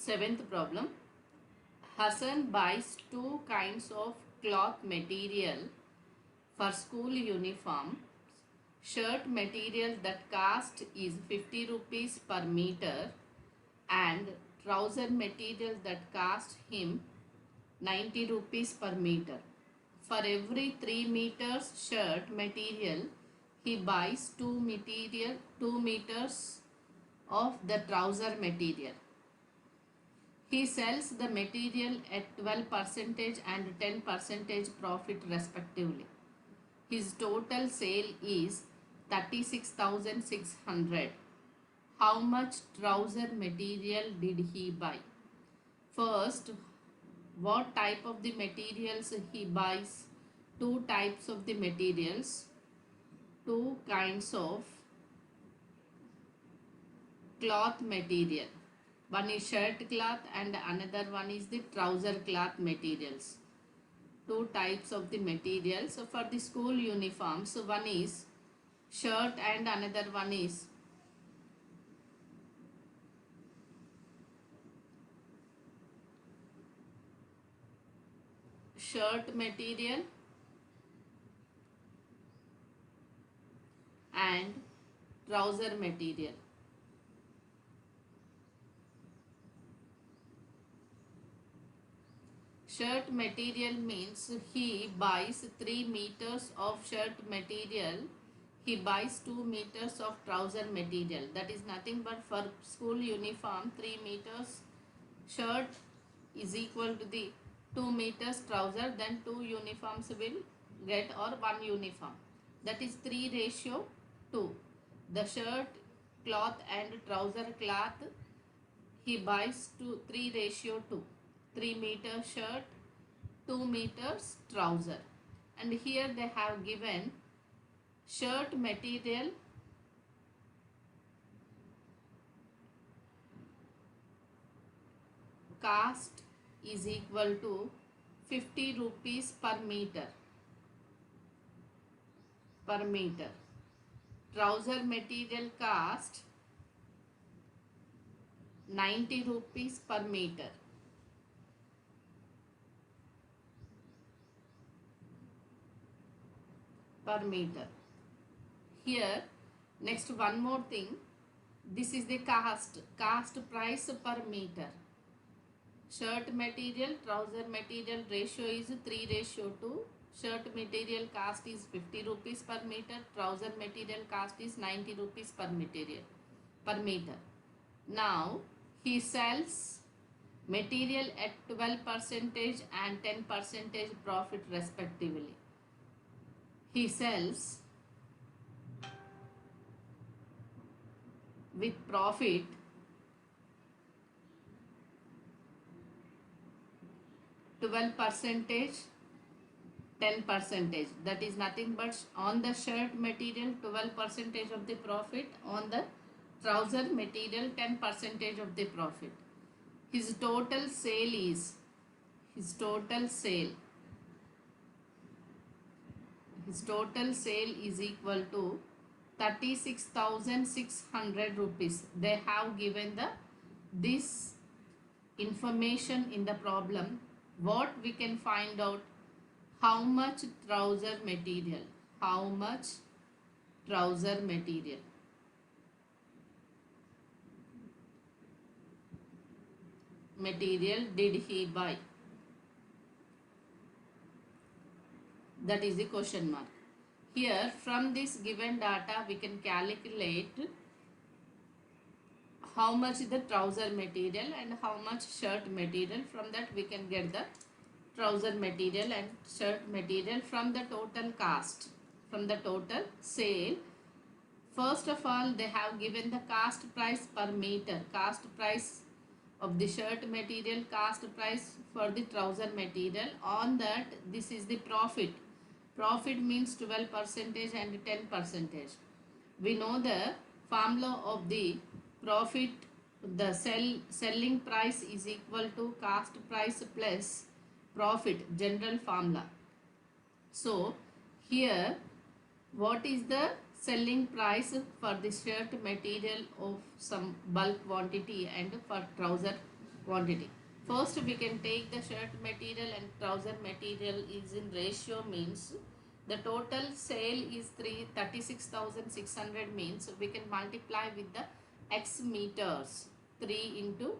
Seventh problem. Hassan buys two kinds of cloth material for school uniform. Shirt material that cost is 50 rupees per meter and trouser material that cost him 90 rupees per meter. For every 3 meters shirt material, he buys 2 meters of the trouser material. He sells the material at 12% and 10% profit respectively. His total sale is 36,600. How much trouser material did he buy? First, what type of the materials he buys? Two types of the materials, two kinds of cloth material. One is shirt cloth and another one is the trouser cloth materials. Two types of the materials. So for the school uniforms, one is shirt and another one is shirt material and trouser material. Shirt material means he buys 3 meters of shirt material. He buys 2 meters of trouser material. That is nothing but for school uniform 3 meters shirt is equal to the 2 meters trouser, then 2 uniforms will get, or 1 uniform. That is 3:2. The shirt cloth and trouser cloth he buys to 3:2. 3 meter shirt, 2 meters trouser. And here they have given shirt material cost is equal to 50 rupees per meter. Trouser material cost 90 rupees per meter. Here, next one more thing. This is the cost price per meter. Shirt material, trouser material ratio is 3:2. Shirt material cost is 50 rupees per meter. Trouser material cost is 90 rupees per meter. Now, he sells material at 12% and 10% profit respectively. He sells with profit 12%, 10%. That is nothing but on the shirt material 12% of the profit, on the trouser material 10% of the profit. His total sale is equal to 36,600 rupees. They have given this information in the problem. What we can find out? How much trouser material did he buy? That is the question mark. Here, from this given data, we can calculate how much is the trouser material and how much shirt material. From that, we can get the trouser material and shirt material from the total cost, from the total sale. First of all, they have given the cost price per meter, cost price of the shirt material, cost price for the trouser material. On that, this is the profit. Profit means 12% and 10%. We know the formula of the profit. The selling price is equal to cost price plus profit, general formula. So here, what is the selling price for the shirt material of some bulk quantity and for trouser quantity. First we can take the shirt material and trouser material is in ratio, means the total sale is 36,600, means we can multiply with the x meters, 3 into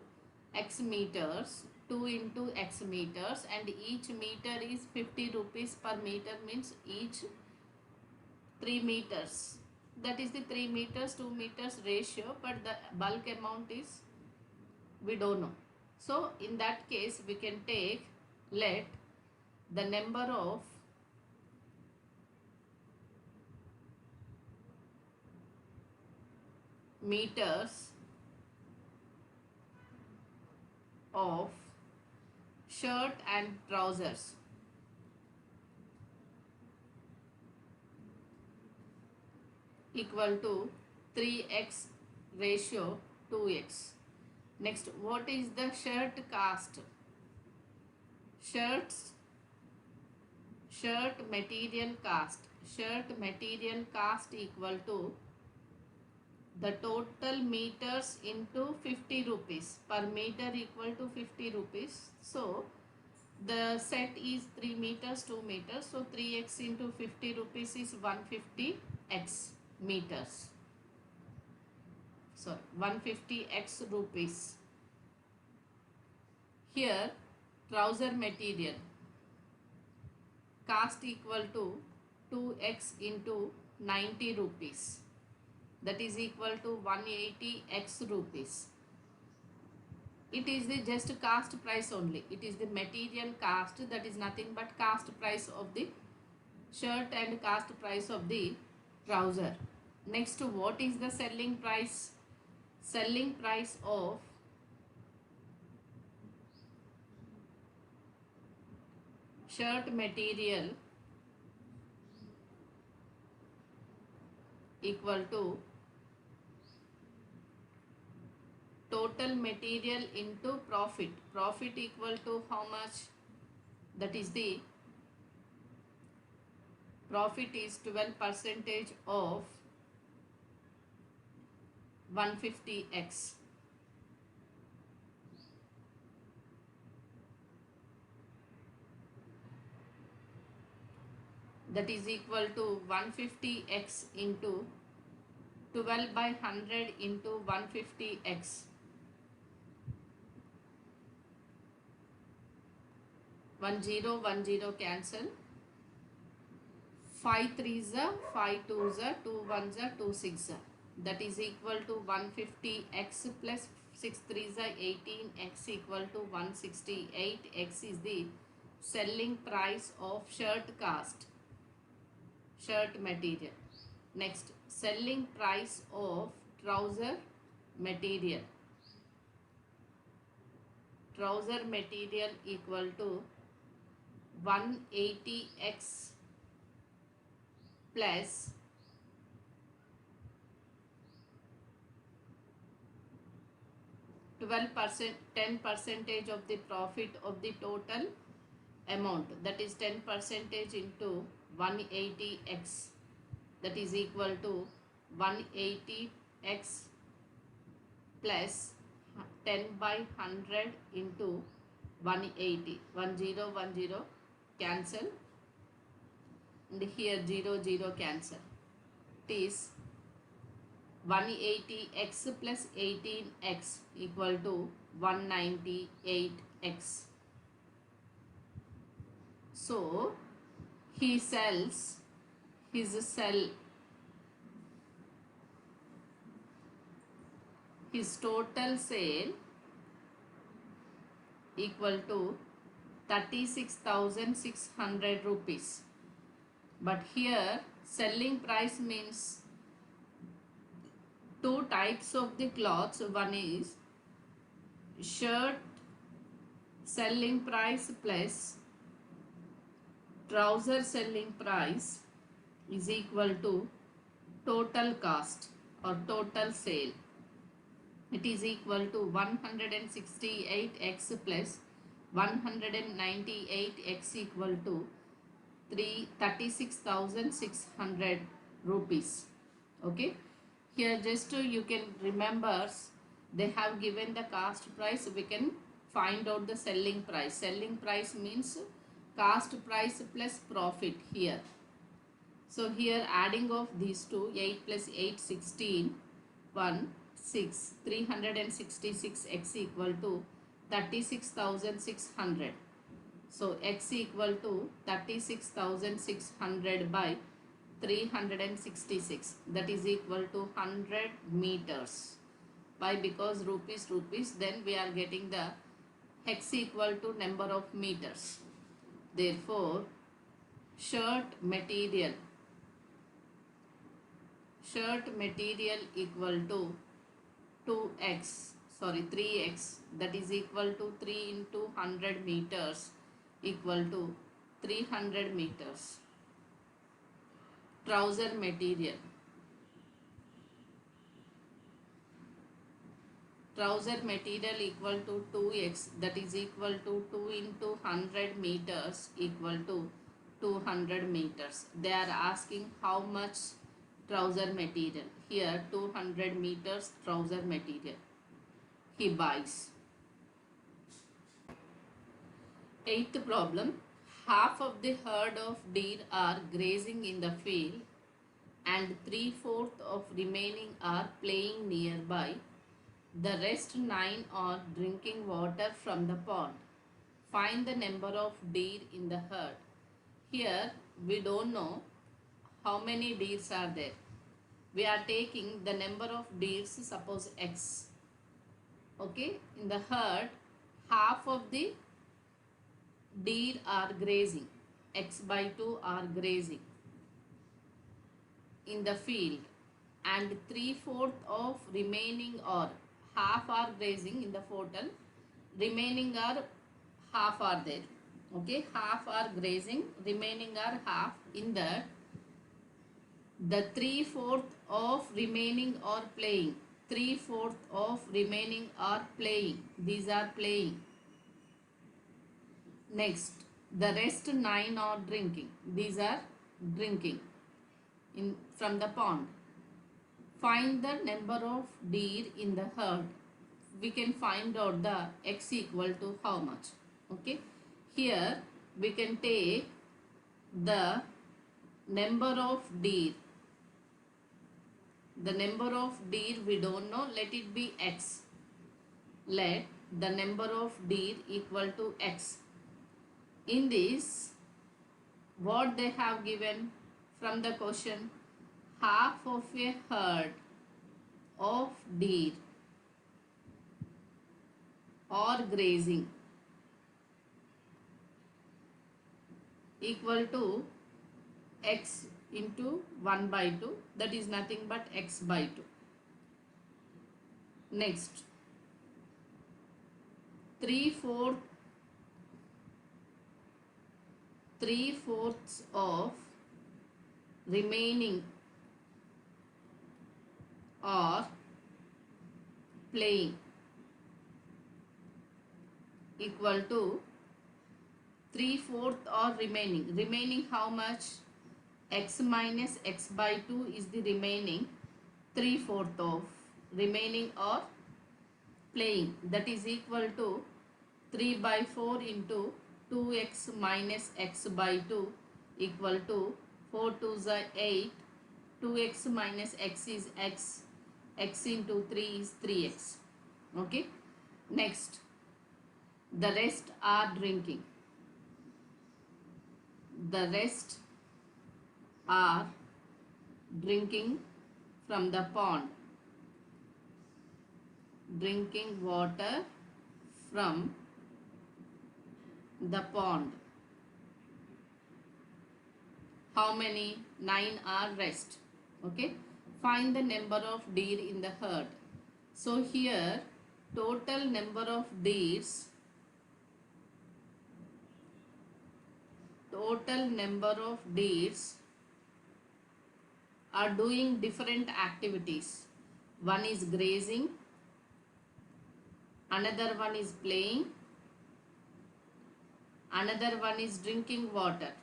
x meters, 2 into x meters, and each meter is 50 rupees per meter, means each 3 meters. That is the 3 meters, 2 meters ratio, but the bulk amount is we don't know. So in that case we can take, let the number of meters of shirt and trousers equal to 3x ratio 2x. Next, what is the shirt cost? Shirt material cost. Shirt material cost equal to the total meters into 50 rupees. Per meter equal to 50 rupees. So the set is 3 meters, 2 meters. So 3x into 50 rupees is 150x meters. Sorry, 150x rupees. Here trouser material cost equal to 2x into 90 rupees. That is equal to 180x rupees. It is the just cost price only. It is the material cost, that is nothing but cost price of the shirt and cost price of the trouser. Next, what is the selling price? Selling price of shirt material equal to total material into profit. Profit equal to how much? That is the profit is 12% of 150x. That is equal to 150x into 12 by 100 into 150x. 10 cancel. 5 3s are 5 2s are 2 1s are 2 6s are. That is equal to 150x plus 6 3s are 18x equal to 168x is the selling price of shirt cost. Shirt material. Next, selling price of trouser material. Trouser material equal to 180x plus 12%, 10% of the profit of the total amount. That is 10% into 180x. That is equal to 180x plus 10 by 100 into 180. 10 cancel, and here 0 cancel. It is 180x plus 18x equal to 198x. So he sells his total sale equal to 36,600 rupees. But here selling price means two types of the cloths. One is shirt selling price plus trouser selling price is equal to total cost or total sale. It is equal to 168x plus 198x equal to 36,600 rupees. Okay, here just you can remember they have given the cost price, we can find out the selling price. Selling price means cost price plus profit here. So here adding of these two, 8 plus 8, 16, 1, 6, 366 x equal to 36,600. So x equal to 36,600 by 366, that is equal to 100 meters. Why? Because rupees, then we are getting the x equal to number of meters. Therefore, shirt material equal to 3x, that is equal to 3 into 100 meters equal to 300 meters. Trouser material equal to 2x, that is equal to 2 into 100 meters equal to 200 meters. They are asking how much trouser material. Here 200 meters trouser material he buys. Eighth problem. Half of the herd of deer are grazing in the field and 3/4 of remaining are playing nearby. The rest 9 are drinking water from the pond. Find the number of deer in the herd. Here we don't know how many deers are there. We are taking the number of deers, suppose x. Okay, in the herd, half of the deer are grazing, x by 2 are grazing in the field, and 3/4 of remaining, or half are grazing in the total, remaining are half are there. Okay, half are grazing, remaining are half. In that, the 3/4 of remaining are playing. 3/4 of remaining are playing. These are playing. Next, the rest 9 are drinking. These are drinking from the pond. Find the number of deer in the herd. We can find out the x equal to how much. Okay. Here we can take the number of deer. The number of deer we don't know. Let it be x. Let the number of deer equal to x. In this, what they have given from the question, half of a herd of deer or grazing equal to x into 1 by 2, that is nothing but x by 2. Next, 3/4 of remaining or playing equal to 3/4 or remaining. Remaining how much? X minus x by 2 is the remaining. 3/4 of remaining or playing, that is equal to 3 by 4 into 2x minus x by 2 equal to 4 2s are 8. 2x minus x is x. X into 3 is 3x. Okay. Next, the rest are drinking. The rest are drinking from the pond. Drinking water from the pond. How many? 9 are rest. Okay. Find the number of deer in the herd. So here total number of deers, are doing different activities. One is grazing, another one is playing, another one is drinking water.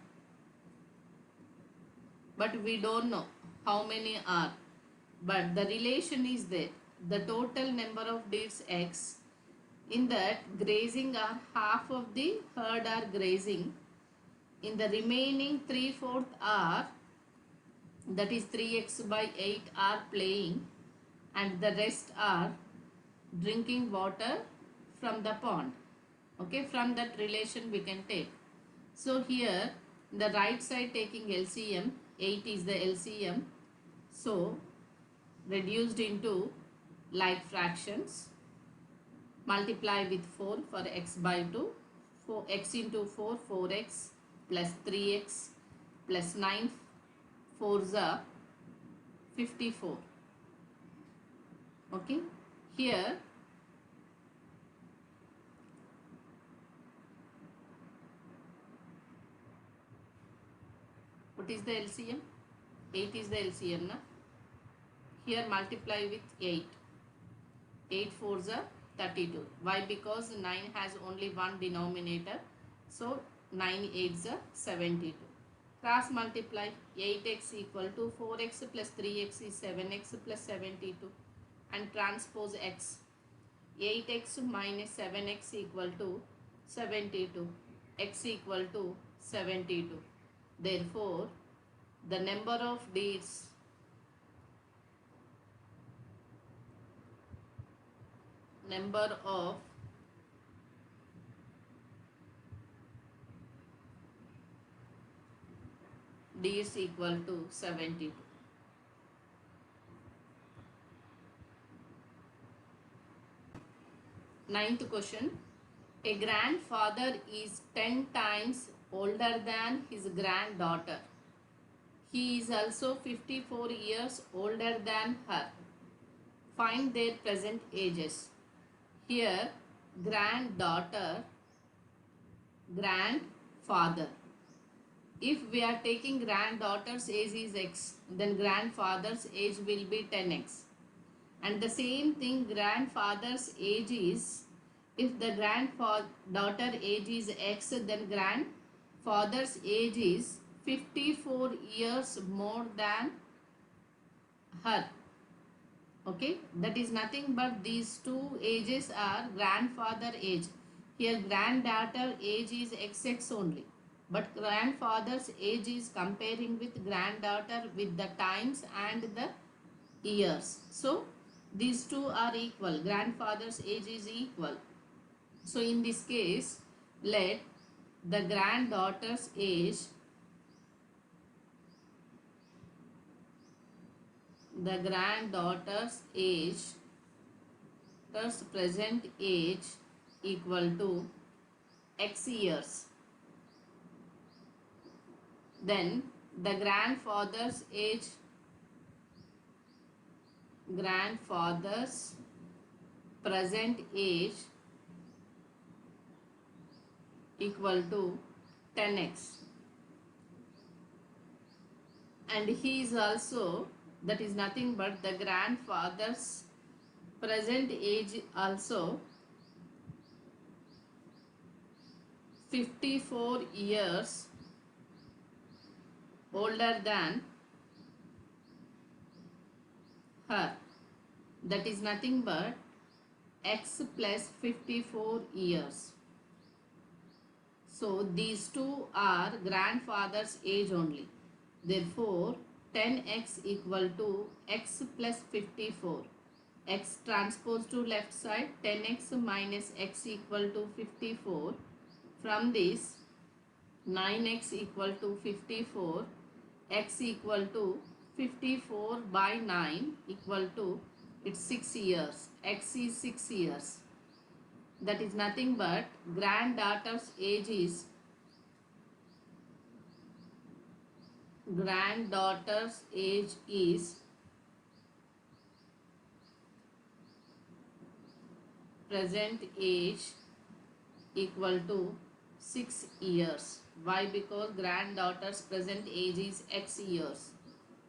But we don't know how many are. But the relation is there. The total number of deers x In that, grazing are half of the herd are grazing. In the remaining 3/4 are, that is 3x by 8 are playing, and the rest are drinking water from the pond. Okay, from that relation we can take. So here the right side taking LCM, 8 is the LCM. So reduced into like fractions, multiply with 4 for x by 2, 4x into 4, 4x plus 3x plus 9, 4s are 54. Okay, here what is the LCM? 8 is the LCM, na? Here multiply with 8. 8 4s are 32. Why? Because 9 has only one denominator. So 9 8s are 72. Cross multiply, 8x equal to 4x plus 3x is 7x plus 72, and transpose x. 8x minus 7x equal to 72. X equal to 72. Therefore, the number of deers equal to 72. Ninth question. A grandfather is 10 times older than his granddaughter. He is also 54 years older than her. Find their present ages. Here, granddaughter, grandfather. If we are taking granddaughter's age is x, then grandfather's age will be 10x. And the same thing, grandfather's age is, if the granddaughter age is x, then grandfather's age is 54 years more than her. Okay, that is nothing but these two ages are grandfather age. Here granddaughter age is xx only, but grandfather's age is comparing with granddaughter with the times and the years. So these two are equal. Grandfather's age is equal. So in this case, let the granddaughter's age, present age equal to x years. Then the grandfather's present age equal to 10x, and he is also, that is nothing but the grandfather's present age also 54 years older than her. That is nothing but x plus 54 years. So these two are grandfather's age only. Therefore 10x equal to x plus 54. X transpose to left side, 10x minus x equal to 54. From this 9x equal to 54. X equal to 54 by 9 equal to, it's 6 years. X is 6 years. That is nothing but granddaughter's age is present age equal to 6 years. Why? Because granddaughter's present age is x years.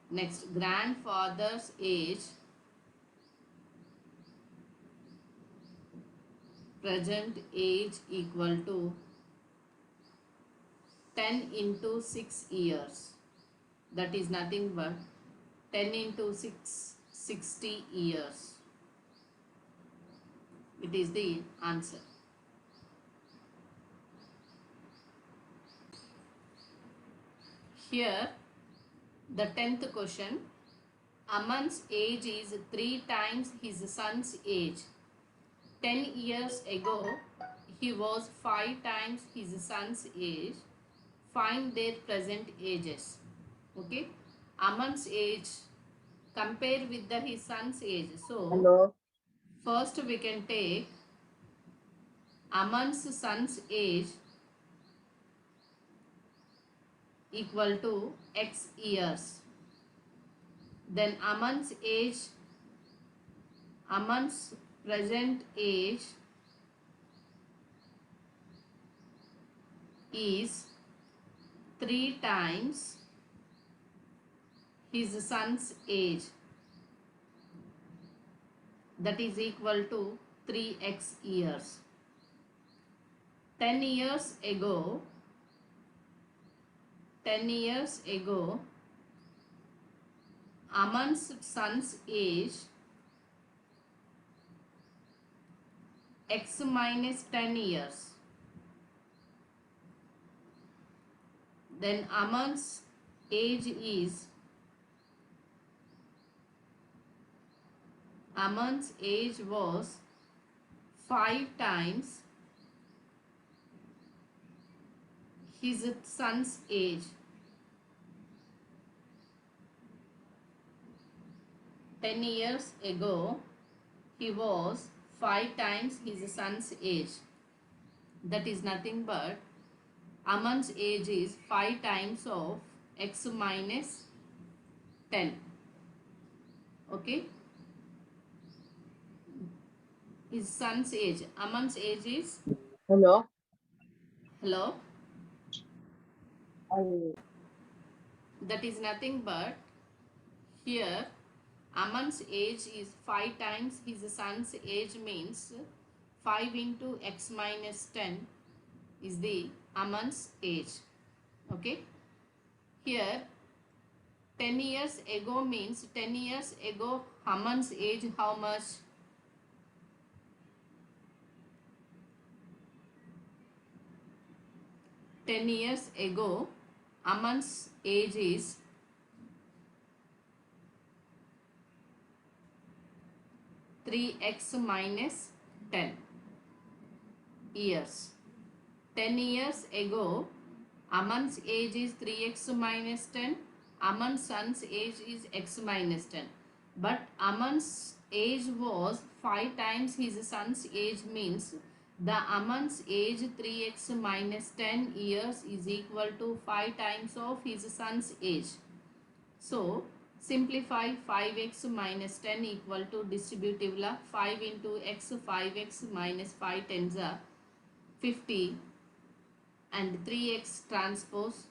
Next, grandfather's age present age equal to 10 into 6 years. That is nothing but 10 into 6, 60 years. It is the answer. Here, the 10th question. Aman's age is 3 times his son's age. 10 years ago, he was 5 times his son's age. Find their present ages. Okay. Aman's age compare with his son's age. So, Hello. first we can take Aman's son's age equal to X years. Then Aman's present age is 3 times his son's age. That is equal to 3x years. 10 years ago, Aman's son's age x minus 10 years. Then Aman's age was 5 times his son's age. 10 years ago, he was 5 times his son's age. That is nothing but Aman's age is 5 times of x minus 10. Okay. His son's age. Aman's age is. Hello. Hello. I, That is nothing but here Aman's age is 5 times his son's age means 5 into x minus 10 is the Aman's age. Okay. Here 10 years ago means 10 years ago Aman's age how much? 10 years ago Aman's age is 3x minus 10 years. 10 years ago Aman's age is 3x minus 10. Aman's son's age is x minus 10. But Aman's age was 5 times his son's age means the Aman's age 3x minus 10 years is equal to 5 times of his son's age. So, simplify 5x minus 10 equal to distributive law 5 into x 5x minus 5 tens are 50 and 3x transpose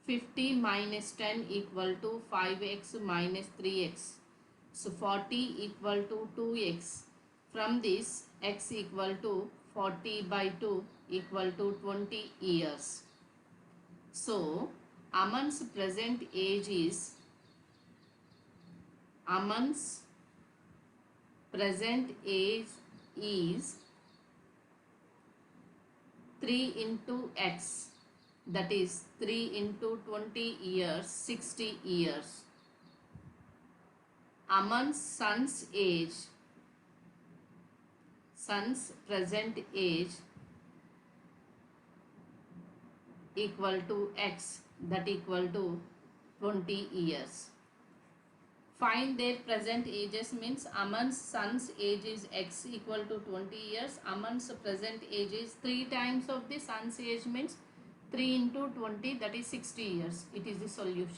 50 minus 10 equal to 5x minus 3x. So 40 equal to 2x. From this x equal to 40 by 2 equal to 20 years. So Aman's present age is 3 into x, that is 3 into 20 years, 60 years. Aman's son's present age equal to x, that equal to 20 years. Find their present ages means Aman's son's age is x equal to 20 years. Aman's present age is 3 times of the son's age means 3 into 20, that is 60 years. It is the solution.